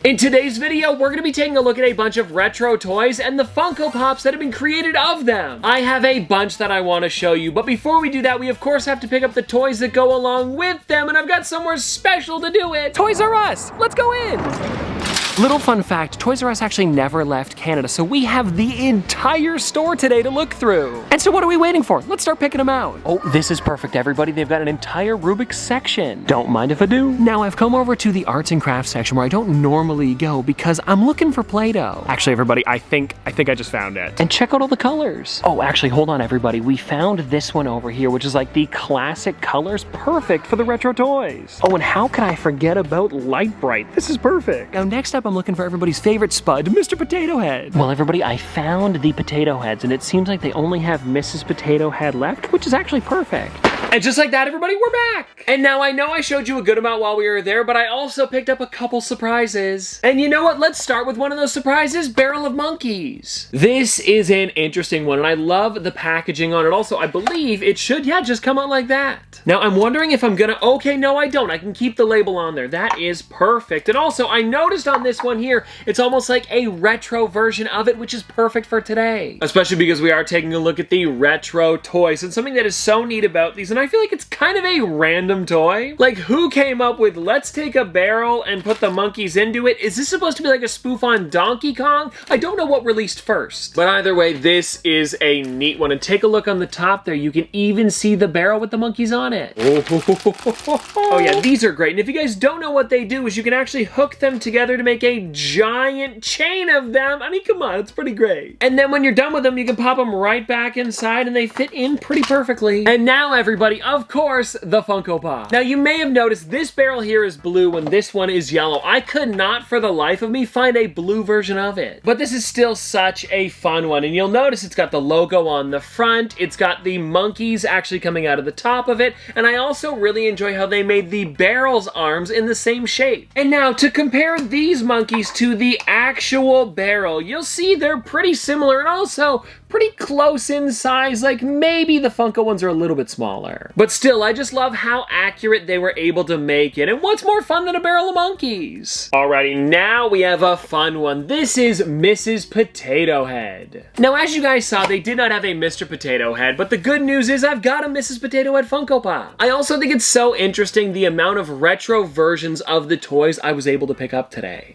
In today's video, we're gonna be taking a look at a bunch of retro toys and the Funko Pops that have been created of them. I have a bunch that I wanna show you, but before we do that, we of course have to pick up the toys that go along with them, and I've got somewhere special to do it. Toys R Us, let's go in. Little fun fact, Toys R Us actually never left Canada, so we have the entire store today to look through. And so what are we waiting for? Let's start picking them out. Oh, this is perfect, everybody. They've got an entire Rubik section. Don't mind if I do. Now, I've come over to the arts and crafts section where I don't normally go because I'm looking for Play-Doh. Actually, everybody, I think I just found it. And check out all the colors. Oh, actually, hold on, everybody. We found this one over here, which is like the classic colors, perfect for the retro toys. Oh, and how can I forget about Lite-Brite? This is perfect. Now, next up, I'm looking for everybody's favorite spud, Mr. Potato Head. Well, everybody, I found the potato heads, and it seems like they only have Mrs. Potato Head left, which is actually perfect. And just like that, everybody, we're back! And now I know I showed you a good amount while we were there, but I also picked up a couple surprises. And you know what? Let's start with one of those surprises, Barrel of Monkeys. This is an interesting one, and I love the packaging on it. Also, I believe it should, yeah, just come out like that. Now, I'm wondering if I'm gonna, okay, no, I don't. I can keep the label on there. That is perfect. And also, I noticed on this one here, it's almost like a retro version of it, which is perfect for today. Especially because we are taking a look at the retro toys, and something that is so neat about these, and I feel like it's kind of a random toy. Like, who came up with, let's take a barrel and put the monkeys into it? Is this supposed to be like a spoof on Donkey Kong? I don't know what released first. But either way, this is a neat one. And take a look on the top there. You can even see the barrel with the monkeys on it. Oh yeah, these are great. And if you guys don't know what they do, is you can actually hook them together to make a giant chain of them. I mean, come on, it's pretty great. And then when you're done with them, you can pop them right back inside and they fit in pretty perfectly. And now, everybody, of course, the Funko Pop. Now, you may have noticed this barrel here is blue and this one is yellow. I could not, for the life of me, find a blue version of it. But this is still such a fun one. And you'll notice it's got the logo on the front. It's got the monkeys actually coming out of the top of it. And I also really enjoy how they made the barrel's arms in the same shape. And now, to compare these monkeys to the actual barrel, you'll see they're pretty similar and also pretty close in size. Like, maybe the Funko ones are a little bit smaller. But still, I just love how accurate they were able to make it. And what's more fun than a barrel of monkeys? Alrighty, now we have a fun one. This is Mrs. Potato Head. Now, as you guys saw, they did not have a Mr. Potato Head, but the good news is I've got a Mrs. Potato Head Funko Pop. I also think it's so interesting the amount of retro versions of the toys I was able to pick up today.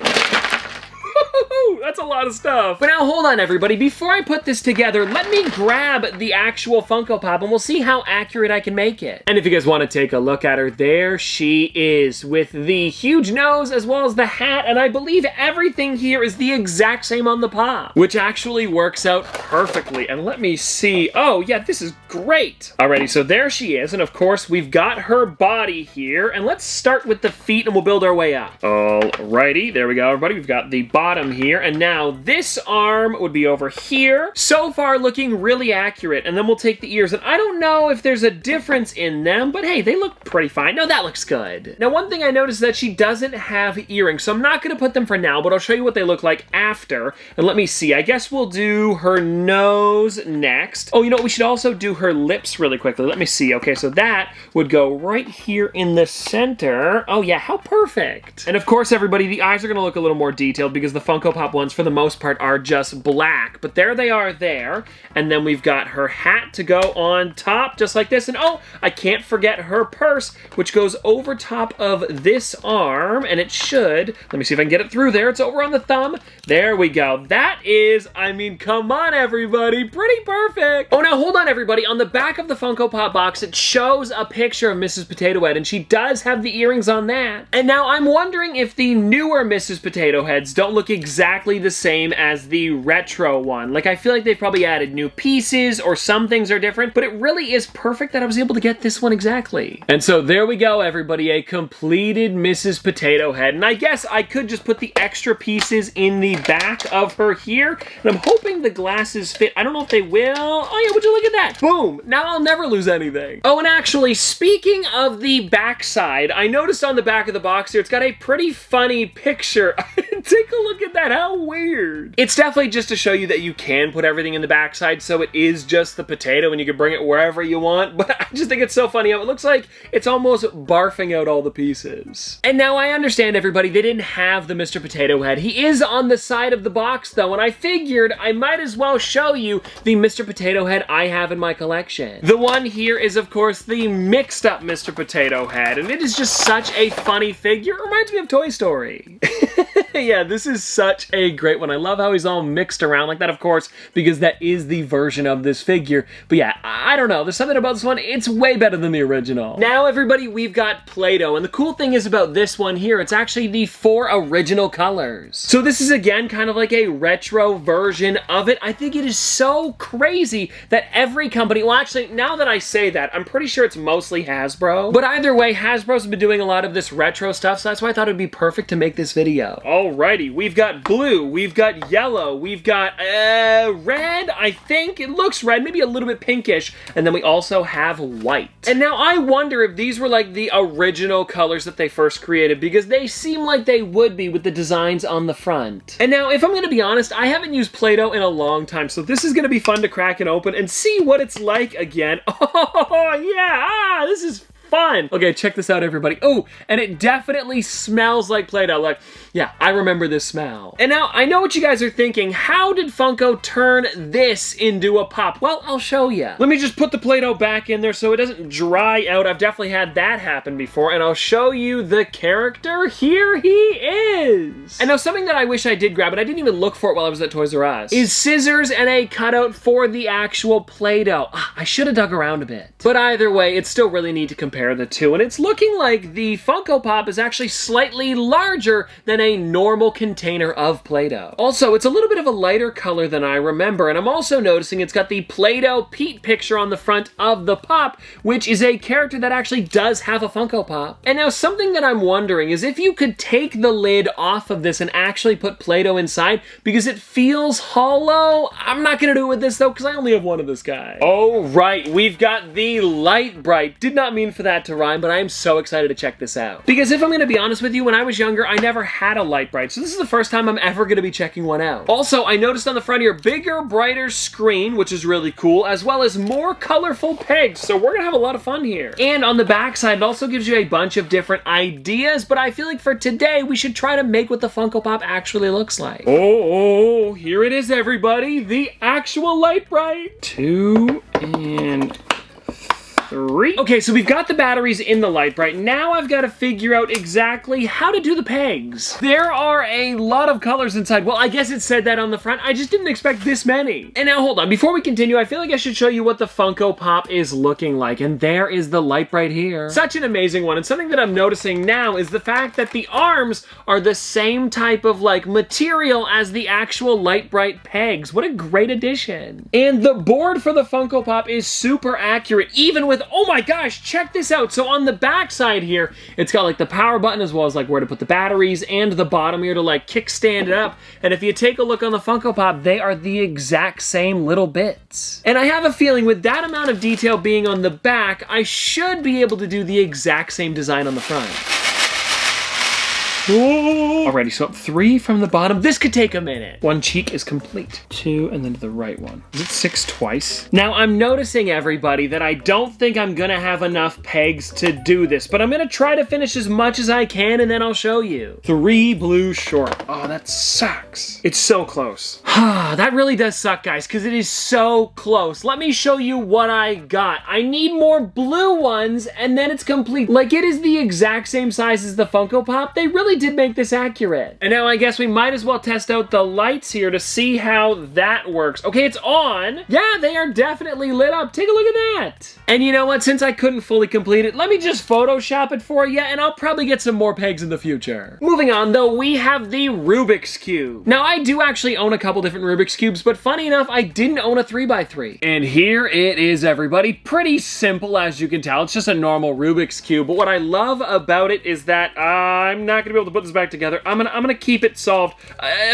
That's a lot of stuff. But now hold on, everybody. Before I put this together, let me grab the actual Funko Pop and we'll see how accurate I can make it. And if you guys want to take a look at her, there she is with the huge nose as well as the hat. And I believe everything here is the exact same on the pop, which actually works out perfectly. And let me see. Oh yeah, this is great. Alrighty, so there she is. And of course, we've got her body here. And let's start with the feet and we'll build our way up. Alrighty, there we go, everybody. We've got the bottom here. And now this arm would be over here. So far looking really accurate. And then we'll take the ears. And I don't know if there's a difference in them, but hey, they look pretty fine. No, that looks good. Now, one thing I noticed is that she doesn't have earrings. So I'm not going to put them for now, but I'll show you what they look like after. And let me see. I guess we'll do her nose next. Oh, you know what? We should also do her lips really quickly. Let me see. Okay, so that would go right here in the center. Oh yeah, how perfect. And of course, everybody, the eyes are going to look a little more detailed because the Funko Pop ones, for the most part, are just black. But there they are there. And then we've got her hat to go on top, just like this. And oh, I can't forget her purse, which goes over top of this arm. And it should, let me see if I can get it through there. It's over on the thumb. There we go. That is, I mean, come on, everybody. Pretty perfect. Oh, now hold on, everybody. On the back of the Funko Pop box, it shows a picture of Mrs. Potato Head, and she does have the earrings on that. And now I'm wondering if the newer Mrs. Potato Heads don't look exactly the same as the retro one. Like, I feel like they've probably added new pieces or some things are different, but it really is perfect that I was able to get this one exactly. And so there we go, everybody, a completed Mrs. Potato Head. And I guess I could just put the extra pieces in the back of her here, and I'm hoping the glasses fit. I don't know if they will. Oh yeah, would you look at that? Boom! Now I'll never lose anything. Oh, and actually, speaking of the back side, I noticed on the back of the box here, it's got a pretty funny picture. Take a look at that, how weird. It's definitely just to show you that you can put everything in the backside, so it is just the potato and you can bring it wherever you want, but I just think it's so funny how it looks like it's almost barfing out all the pieces. And now I understand, everybody, they didn't have the Mr. Potato Head. He is on the side of the box though, and I figured I might as well show you the Mr. Potato Head I have in my collection. The one here is, of course, the mixed up Mr. Potato Head, and it is just such a funny figure. It reminds me of Toy Story. Yeah, this is such a great one. I love how he's all mixed around like that, of course, because that is the version of this figure. But yeah, I don't know. There's something about this one. It's way better than the original. Now, everybody, we've got Play-Doh, and the cool thing is about this one here, it's actually the 4 original colors. So this is, again, kind of like a retro version of it. I think it is so crazy that every company, well, actually, now that I say that, I'm pretty sure it's mostly Hasbro. But either way, Hasbro's been doing a lot of this retro stuff, so that's why I thought it'd be perfect to make this video. Alrighty, we've got blue, we've got yellow, we've got red, I think. It looks red, maybe a little bit pinkish, and then we also have white. And now I wonder if these were like the original colors that they first created, because they seem like they would be with the designs on the front. And now, if I'm gonna be honest, I haven't used Play-Doh in a long time, so this is gonna be fun to crack and open and see what it's like again. Oh yeah, this is fun. Okay, check this out, everybody. Oh, and it definitely smells like Play-Doh. Like, yeah, I remember this smell. And now, I know what you guys are thinking. How did Funko turn this into a pop? Well, I'll show you. Let me just put the Play-Doh back in there so it doesn't dry out. I've definitely had that happen before, and I'll show you the character. Here he is. And now, something that I wish I did grab, and I didn't even look for it while I was at Toys R Us, is scissors and a cutout for the actual Play-Doh. I should have dug around a bit. But either way, it's still really neat to compare the two, and it's looking like the Funko Pop is actually slightly larger than a normal container of Play-Doh. Also, it's a little bit of a lighter color than I remember, and I'm also noticing it's got the Play-Doh Pete picture on the front of the Pop, which is a character that actually does have a Funko Pop. And now, something that I'm wondering is if you could take the lid off of this and actually put Play-Doh inside, because it feels hollow. I'm not gonna do it with this though, because I only have one of this guy. Oh right, we've got the Lite-Brite. Did not mean for that to rhyme, but I am so excited to check this out. Because if I'm gonna be honest with you, when I was younger, I never had a Lite-Brite, so this is the first time I'm ever gonna be checking one out. Also, I noticed on the front here, bigger, brighter screen, which is really cool, as well as more colorful pegs, so we're gonna have a lot of fun here. And on the back side, it also gives you a bunch of different ideas, but I feel like for today, we should try to make what the Funko Pop actually looks like. Oh, here it is, everybody, the actual Lite-Brite. 2 and 3. Okay, so we've got the batteries in the Lite-Brite. Now I've got to figure out exactly how to do the pegs. There are a lot of colors inside. Well, I guess it said that on the front. I just didn't expect this many. And now, hold on. Before we continue, I feel like I should show you what the Funko Pop is looking like. And there is the Lite-Brite here. Such an amazing one. And something that I'm noticing now is the fact that the arms are the same type of, like, material as the actual Lite-Brite pegs. What a great addition. And the board for the Funko Pop is super accurate, even with, oh my gosh, check this out. So on the back side here, it's got like the power button as well as like where to put the batteries, and the bottom here to like kickstand it up. And if you take a look on the Funko Pop, they are the exact same little bits. And I have a feeling with that amount of detail being on the back, I should be able to do the exact same design on the front. Ooh. Alrighty, so 3 from the bottom. This could take a minute. 1 cheek is complete. 2, and then to the right one. Is it 6 twice? Now, I'm noticing, everybody, that I don't think I'm gonna have enough pegs to do this, but I'm gonna try to finish as much as I can, and then I'll show you. 3 blue short. Oh, that sucks. It's so close. That really does suck, guys, because it is so close. Let me show you what I got. I need more blue ones, and then it's complete. Like, it is the exact same size as the Funko Pop. They really did make this accurate. And now I guess we might as well test out the lights here to see how that works. Okay, it's on. Yeah, they are definitely lit up. Take a look at that. And you know what? Since I couldn't fully complete it, let me just Photoshop it for you, and I'll probably get some more pegs in the future. Moving on, though, we have the Rubik's Cube. Now, I do actually own a couple different Rubik's Cubes, but funny enough, I didn't own a 3x3. And here it is, everybody. Pretty simple, as you can tell. It's just a normal Rubik's Cube, but what I love about it is that I'm not gonna be able able to put this back together. I'm gonna keep it solved,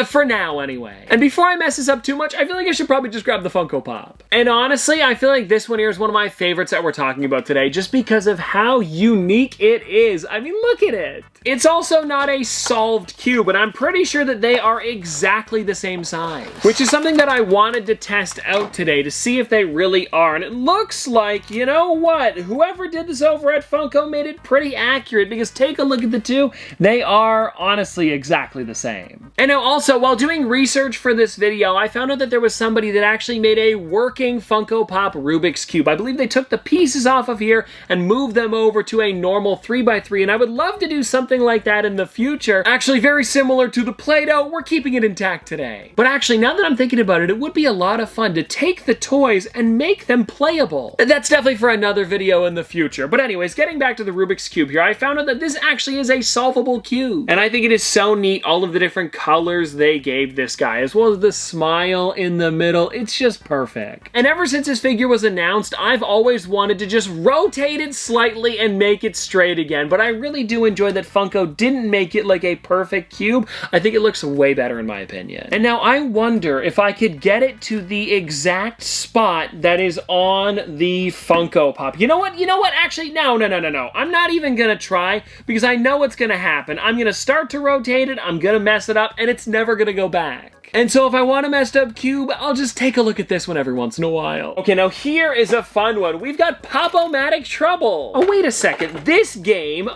for now anyway. And before I mess this up too much, I feel like I should probably just grab the Funko Pop. And honestly, I feel like this one here is one of my favorites that we're talking about today, just because of how unique it is. I mean, look at it. It's also not a solved cube, and I'm pretty sure that they are exactly the same size, which is something that I wanted to test out today to see if they really are. And it looks like, you know what, whoever did this over at Funko made it pretty accurate, because take a look at the two. They are honestly exactly the same. And now also, while doing research for this video, I found out that there was somebody that actually made a working Funko Pop Rubik's Cube. I believe they took the pieces off of here and moved them over to a normal 3x3, and I would love to do something like that in the future. Actually, very similar to the Play-Doh, we're keeping it intact today. But actually, now that I'm thinking about it would be a lot of fun to take the toys and make them playable. That's definitely for another video in the future. But anyways, getting back to the Rubik's Cube here, I found out that this actually is a solvable cube. And I think it is so neat, all of the different colors they gave this guy, as well as the smile in the middle. It's just perfect. And ever since this figure was announced, I've always wanted to just rotate it slightly and make it straight again. But I really do enjoy that Funko didn't make it like a perfect cube. I think it looks way better in my opinion. And now I wonder if I could get it to the exact spot that is on the Funko Pop. You know what? You know what? Actually, no. I'm not even gonna try, because I know what's gonna happen. I'm gonna start to rotate it, I'm gonna mess it up, and it's never gonna go back. And so if I want a messed up cube, I'll just take a look at this one every once in a while. Okay, now here is a fun one. We've got Pop-O-Matic Trouble. Oh, wait a second. This game,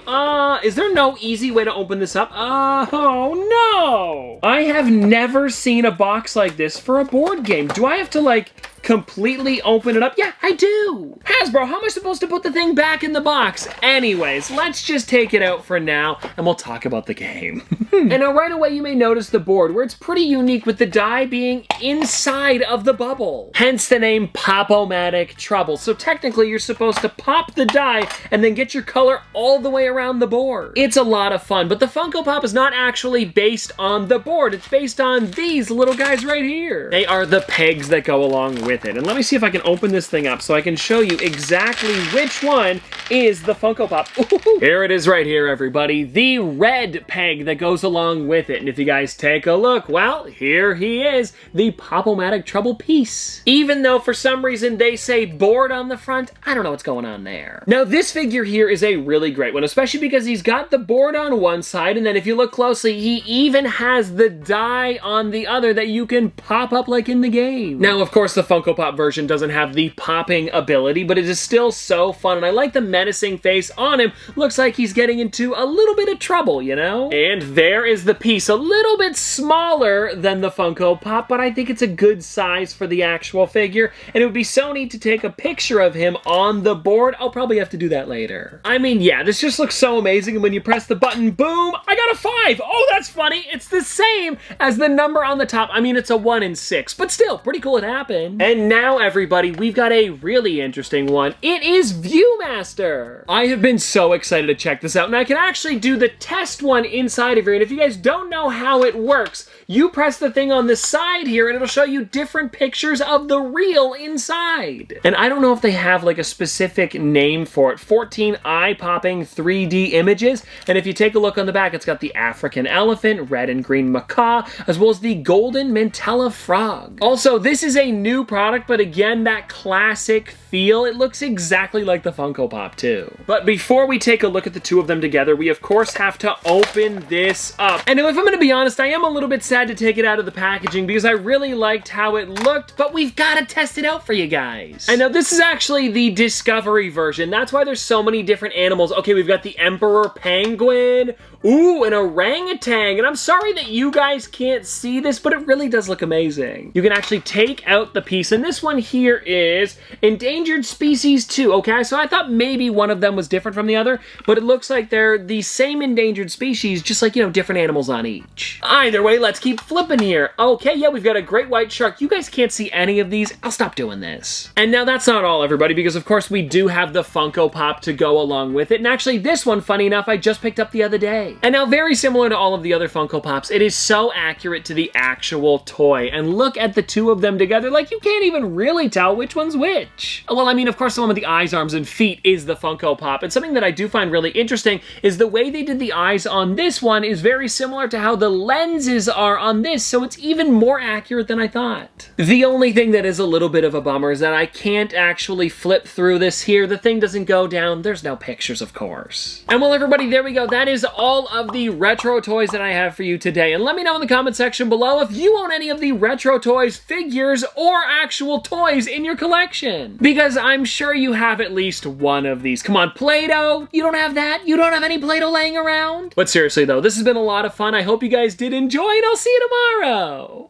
is there no easy way to open this up? Oh, no. I have never seen a box like this for a board game. Do I have to, like, completely open it up? Yeah, I do. Hasbro, how am I supposed to put the thing back in the box? Anyways, let's just take it out for now, and we'll talk about the game. And now right away you may notice the board, where it's pretty unique with the die being inside of the bubble. Hence the name Pop-O-Matic Trouble. So technically you're supposed to pop the die and then get your color all the way around the board. It's a lot of fun, but the Funko Pop is not actually based on the board. It's based on these little guys right here. They are the pegs that go along with it. And let me see if I can open this thing up so I can show you exactly which one is the Funko Pop. Ooh. Here it is right here, everybody. The red peg that goes along with it. And if you guys take a look, well, here he is, the Pop-O-Matic Trouble piece. Even though for some reason they say board on the front, I don't know what's going on there. Now this figure here is a really great one, especially because he's got the board on one side, and then if you look closely, he even has the die on the other that you can pop up like in the game. Now, of course, the Funko Pop version doesn't have the popping ability, but it is still so fun, and I like the menacing face on him. Looks like he's getting into a little bit of trouble, you know? And there is the piece, a little bit smaller than the Funko Pop, but I think it's a good size for the actual figure, and it would be so neat to take a picture of him on the board. I'll probably have to do that later. I mean, yeah, this just looks so amazing, and when you press the button, boom, I got a 5! Oh, that's funny! It's the same as the number on the top. I mean, it's a 1 in 6, but still, pretty cool it happened. And now, everybody, we've got a really interesting one. It is Viewmaster. I have been so excited to check this out, and I can actually do the test one inside of here, and if you guys don't know how it works, you press the thing on the side here, and it'll show you different pictures of the real inside. And I don't know if they have, like, a specific name for it. 14 eye-popping 3D images, and if you take a look on the back, it's got the African elephant, red and green macaw, as well as the golden mantella frog. Also, this is a new product, but again, that classic feel. It looks exactly like the Funko Pop, too. But before we take a look at the two of them together, we of course have to open this up. And now, if I'm gonna be honest, I am a little bit sad to take it out of the packaging because I really liked how it looked, but we've got to test it out for you guys. I know this is actually the Discovery version. That's why there's so many different animals. Okay, we've got the Emperor Penguin. Ooh, an orangutan. And I'm sorry that you guys can't see this, but it really does look amazing. You can actually take out the piece, and this one here is Endangered Species 2, okay? So I thought maybe one of them was different from the other, but it looks like they're the same endangered species, just like, you know, different animals on each. Either way, let's keep flipping here. Okay, yeah, we've got a great white shark. You guys can't see any of these. I'll stop doing this. And now that's not all, everybody, because of course we do have the Funko Pop to go along with it. And actually, this one, funny enough, I just picked up the other day. And now, very similar to all of the other Funko Pops, it is so accurate to the actual toy. And look at the two of them together. Like, you can't can't even really tell which one's which. Well, I mean, of course, the one with the eyes, arms, and feet is the Funko Pop, and something that I do find really interesting is the way they did the eyes on this one is very similar to how the lenses are on this, so it's even more accurate than I thought. The only thing that is a little bit of a bummer is that I can't actually flip through this here. The thing doesn't go down. There's no pictures, of course. And well, everybody, there we go. That is all of the retro toys that I have for you today. And let me know in the comment section below if you own any of the retro toys, figures, or actual toys in your collection. Because I'm sure you have at least one of these. Come on, Play-Doh? You don't have that? You don't have any Play-Doh laying around? But seriously though, this has been a lot of fun. I hope you guys did enjoy, and I'll see you tomorrow.